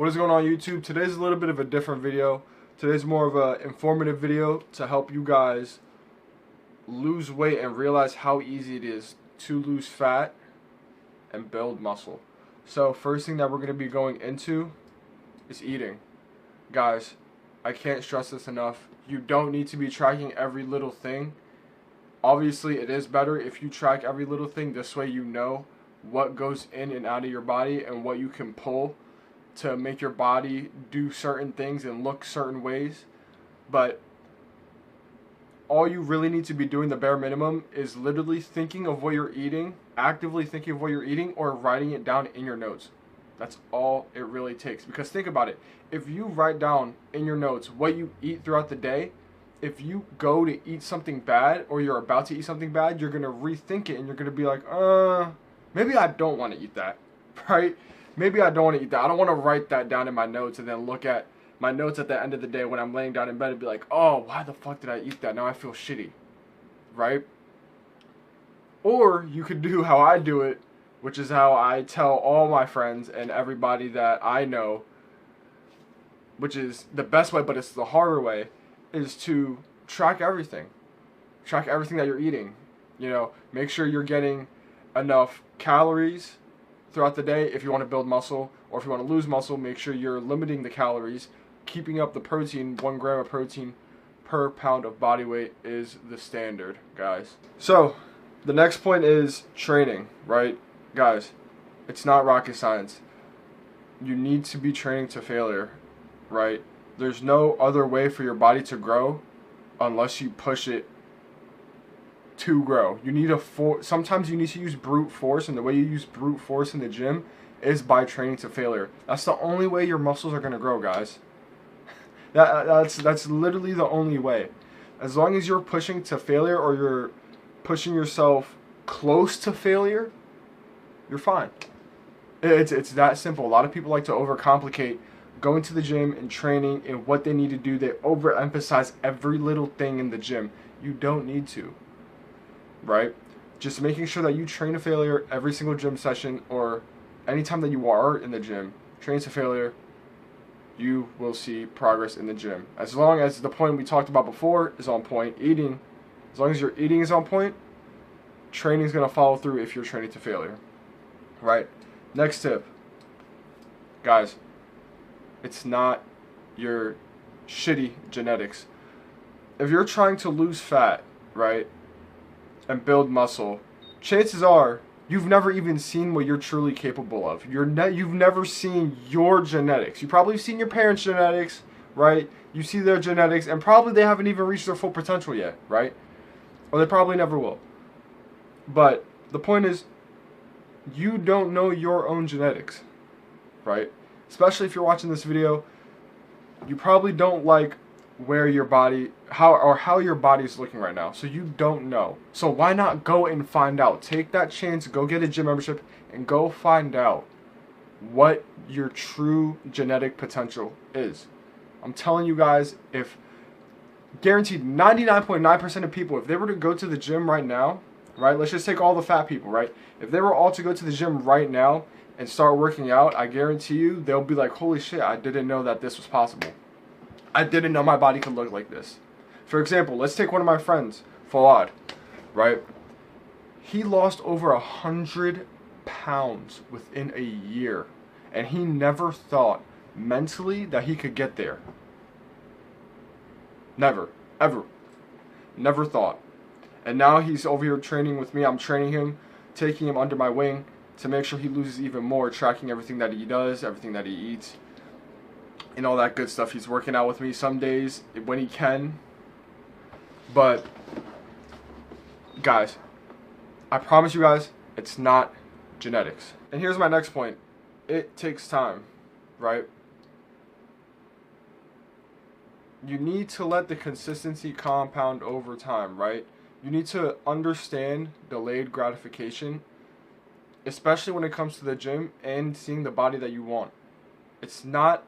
What is going on, YouTube? Today's a little bit of a different video. Today's more of an informative video to help you guys lose weight and realize how easy it is to lose fat and build muscle. So first thing that we're going to be going into is eating. Guys, I can't stress this enough. You don't need to be tracking every little thing. Obviously, it is better if you track every little thing. This way you know what goes in and out of your body and what you can pull to make your body do certain things and look certain ways. But all you really need to be doing, the bare minimum, is literally thinking of what you're eating, actively thinking of what you're eating, or writing it down in your notes. That's all it really takes. Because think about it. If you write down in your notes what you eat throughout the day, if you go to eat something bad or you're about to eat something bad, you're going to rethink it and you're going to be like, maybe I don't want to eat that, right? Maybe I don't want to eat that. I don't want to write that down in my notes and then look at my notes at the end of the day when I'm laying down in bed and be like, oh, why the fuck did I eat that? Now I feel shitty, right? Or you could do how I do it, which is how I tell all my friends and everybody that I know, which is the best way, but it's the harder way, is to track everything. Track everything that you're eating. You know, make sure you're getting enough calories throughout the day if you want to build muscle, or if you want to lose muscle, make sure you're limiting the calories. Keeping up the protein, 1 gram of protein per pound of body weight is the standard, guys. So, the next point is training, right? Guys, it's not rocket science. You need to be training to failure, right? There's no other way for your body to grow unless you push it to grow. You need sometimes you need to use brute force, and the way you use brute force in the gym is by training to failure. That's the only way your muscles are going to grow, guys. That's literally the only way. As long as you're pushing to failure, or you're pushing yourself close to failure, you're fine. It's that simple. A lot of people like to overcomplicate going to the gym and training and what they need to do. They overemphasize every little thing in the gym. You don't need to, right? Just making sure that you train to failure every single gym session, or anytime that you are in the gym, train to failure, you will see progress in the gym. As long as the point we talked about before is on point, eating, as long as your eating is on point, training is going to follow through if you're training to failure, right? Next tip, guys, it's not your shitty genetics. If you're trying to lose fat, right, and build muscle, chances are you've never even seen what you're truly capable of. You've never seen your genetics. You've probably seen your parents' genetics, right? You see their genetics, and probably they haven't even reached their full potential yet, right? Or they probably never will. But the point is, you don't know your own genetics, right? Especially if you're watching this video, you probably don't like where your body, how your body's looking right now. So you don't know. So why not go and find out? Take that chance, go get a gym membership, and go find out what your true genetic potential is. I'm telling you guys, if guaranteed 99.9% of people, if they were to go to the gym right now, right? Let's just take all the fat people, right? If they were all to go to the gym right now and start working out, I guarantee you they'll be like, holy shit, I didn't know that this was possible. I didn't know my body could look like this. For example, let's take one of my friends, Fawad, right? He lost over 100 pounds within a year, and he never thought mentally that he could get there. Never, ever. Never thought. And now he's over here training with me. I'm training him, taking him under my wing to make sure he loses even more, tracking everything that he does, everything that he eats, and all that good stuff. He's working out with me some days when he can. But guys, I promise you guys, it's not genetics. And here's my next point. It takes time, right? You need to let the consistency compound over time, right? You need to understand delayed gratification, especially when it comes to the gym and seeing the body that you want. It's not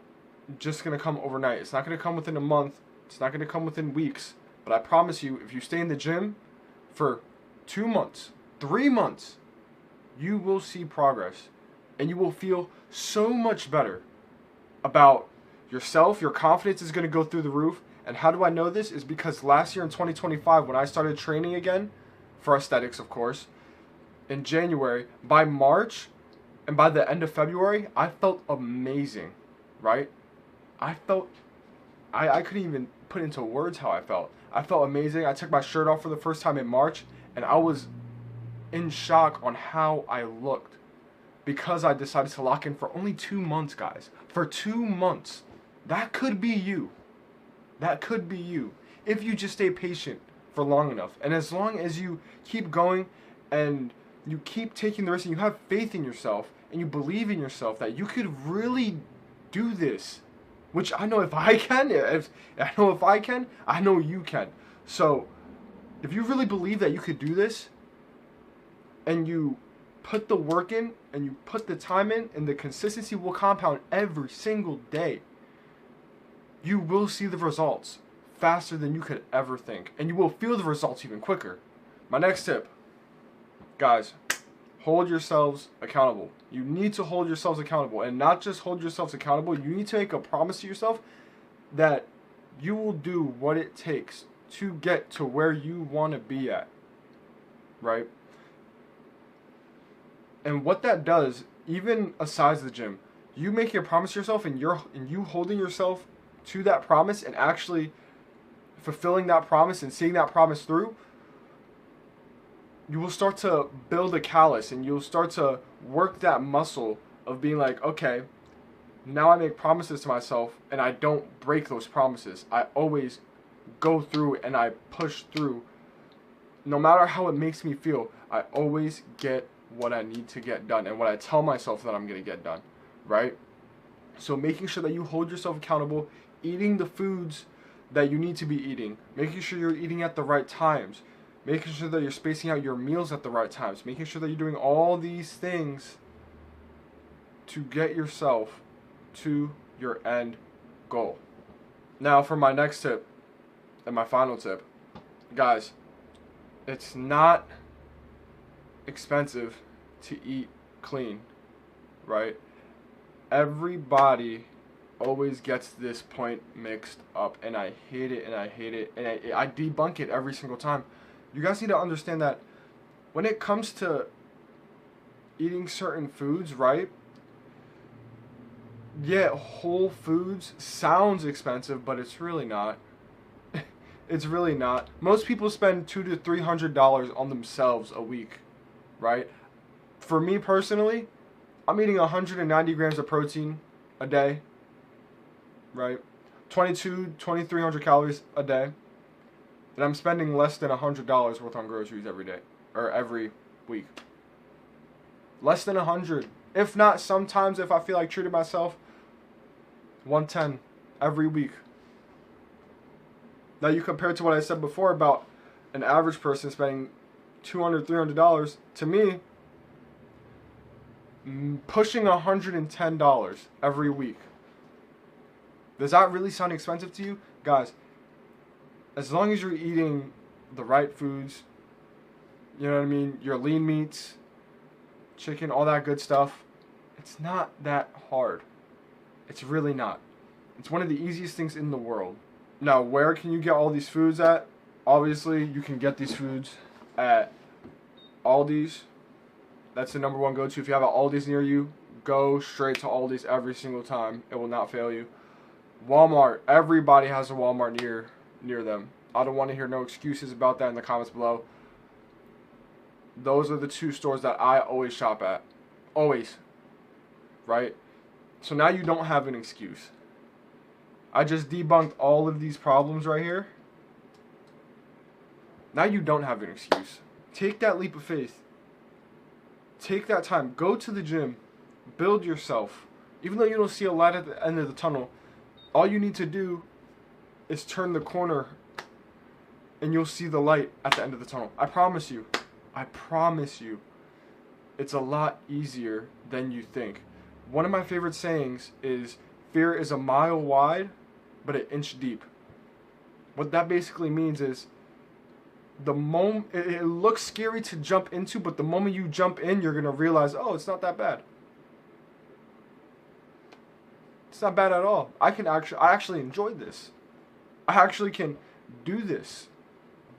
just going to come overnight. It's not going to come within a month. It's not going to come within weeks. But I promise you, if you stay in the gym for 2 months, 3 months, you will see progress. And you will feel so much better. about yourself. Your confidence is going to go through the roof. And how do I know this? Is because last year in 2025, when I started training again, for aesthetics, of course, in January, by March and by the end of February, I felt amazing, right? I felt, I couldn't even put into words how I felt. I felt amazing. I took my shirt off for the first time in March, and I was in shock on how I looked because I decided to lock in for only 2 months, guys. For 2 months. That could be you. That could be you. If you just stay patient for long enough. And as long as you keep going and you keep taking the risk and you have faith in yourself and you believe in yourself that you could really do this. Which I know if I can, I know you can. So, if you really believe that you could do this, and you put the work in, and you put the time in, and the consistency will compound every single day, you will see the results faster than you could ever think. And you will feel the results even quicker. My next tip, guys, hold yourselves accountable. You need to hold yourselves accountable. And not just hold yourselves accountable, you need to make a promise to yourself that you will do what it takes to get to where you want to be at. Right? And what that does, even aside the gym, you make a promise to yourself and you holding yourself to that promise and actually fulfilling that promise and seeing that promise through, you will start to build a callus and you'll start to work that muscle of being like, okay, now I make promises to myself and I don't break those promises. I always go through and I push through. No matter how it makes me feel, I always get what I need to get done and what I tell myself that I'm going to get done, right? So making sure that you hold yourself accountable, eating the foods that you need to be eating, making sure you're eating at the right times, making sure that you're spacing out your meals at the right times, making sure that you're doing all these things to get yourself to your end goal. Now for my next tip and my final tip, guys, it's not expensive to eat clean, right? Everybody always gets this point mixed up, and I hate it, and I debunk it every single time. You guys need to understand that when it comes to eating certain foods, right? Yeah, Whole Foods sounds expensive, but it's really not. It's really not. Most people spend $200 to $300 on themselves a week, right? For me personally, I'm eating 190 grams of protein a day, right? 2,300 calories a day. And I'm spending less than $100 worth on groceries every day, or every week. Less than 100. If not, sometimes if I feel like treating myself, 110 every week. Now you compare to what I said before about an average person spending $200, $300, to me, pushing $110 every week. Does that really sound expensive to you? Guys, as long as you're eating the right foods, you know what I mean, your lean meats, chicken, all that good stuff, it's not that hard. It's really not. It's one of the easiest things in the world. Now, where can you get all these foods at? Obviously, you can get these foods at Aldi's. That's the number one go-to. If you have an Aldi's near you, go straight to Aldi's every single time. It will not fail you. Walmart. Everybody has a Walmart near them. I don't want to hear no excuses about that in the comments below. Those are the two stores that I always shop at. Always. Right? So now you don't have an excuse. I just debunked all of these problems right here. Now you don't have an excuse. Take that leap of faith. Take that time. Go to the gym. Build yourself. Even though you don't see a light at the end of the tunnel, all you need to do is turn the corner and you'll see the light at the end of the tunnel. I promise you. I promise you. It's a lot easier than you think. One of my favorite sayings is, fear is a mile wide, but an inch deep. What that basically means is, the moment it looks scary to jump into, but the moment you jump in, you're going to realize, oh, it's not that bad. It's not bad at all. I actually enjoyed this. I actually can do this.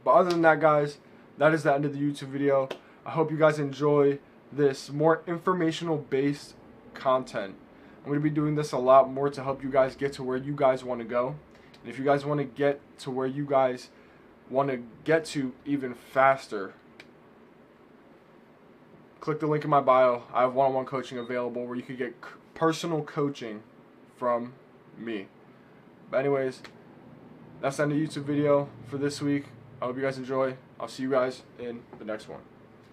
But other than that, guys, that is the end of the YouTube video. I hope you guys enjoy this more informational based content. I'm going to be doing this a lot more to help you guys get to where you guys want to go. And if you guys want to get to where you guys want to get to even faster, click the link in my bio. I have one-on-one coaching available where you can get personal coaching from me. But anyways, that's the end of the YouTube video for this week. I hope you guys enjoy. I'll see you guys in the next one.